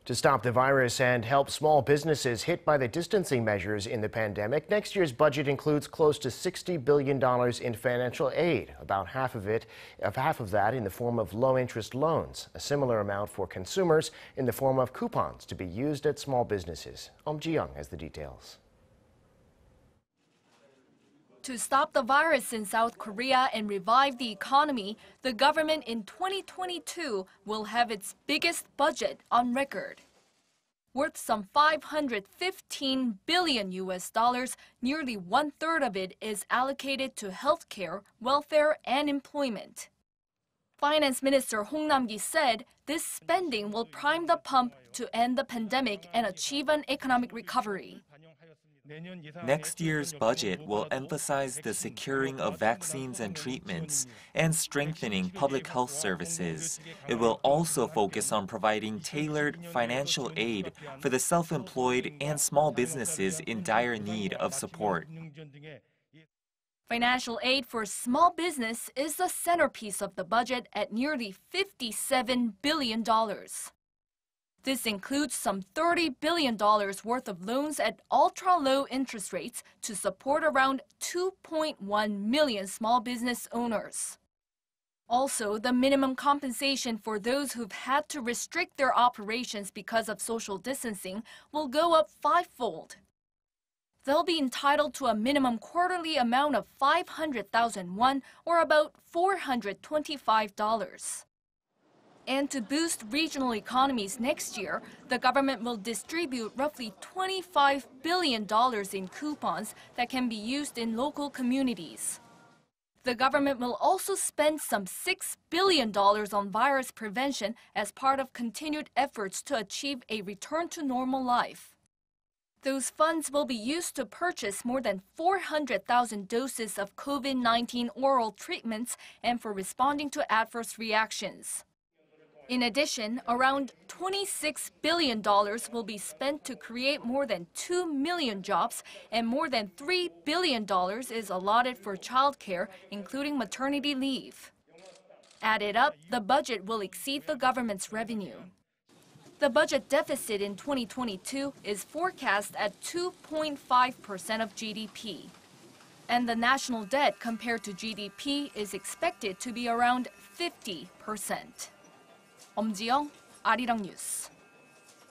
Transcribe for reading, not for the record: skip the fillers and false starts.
To stop the virus and help small businesses hit by the distancing measures in the pandemic, next year's budget includes close to $60 billion in financial aid, about half of that in the form of low-interest loans, a similar amount for consumers in the form of coupons to be used at small businesses. Eum Ji-young has the details. To stop the virus in South Korea and revive the economy, the government in 2022 will have its biggest budget on record. Worth some $515 billion, nearly one-third of it is allocated to healthcare, welfare, and employment. Finance Minister Hong Nam-ki said this spending will prime the pump to end the pandemic and achieve an economic recovery. Next year's budget will emphasize the securing of vaccines and treatments and strengthening public health services. It will also focus on providing tailored financial aid for the self-employed and small businesses in dire need of support. Financial aid for small business is the centerpiece of the budget at nearly $57 billion. This includes some $30 billion worth of loans at ultra-low interest rates to support around 2.1 million small business owners. Also, the minimum compensation for those who've had to restrict their operations because of social distancing will go up fivefold. They'll be entitled to a minimum quarterly amount of 500,000 won, or about $425. And to boost regional economies next year, the government will distribute roughly $25 billion in coupons that can be used in local communities. The government will also spend some $6 billion on virus prevention as part of continued efforts to achieve a return to normal life. Those funds will be used to purchase more than 400,000 doses of COVID-19 oral treatments and for responding to adverse reactions. In addition, around $26 billion will be spent to create more than 2 million jobs, and more than $3 billion is allotted for childcare, including maternity leave. Added up, the budget will exceed the government's revenue. The budget deficit in 2022 is forecast at 2.5% of GDP. And the national debt compared to GDP is expected to be around 50%. Eum Ji-young, Arirang News.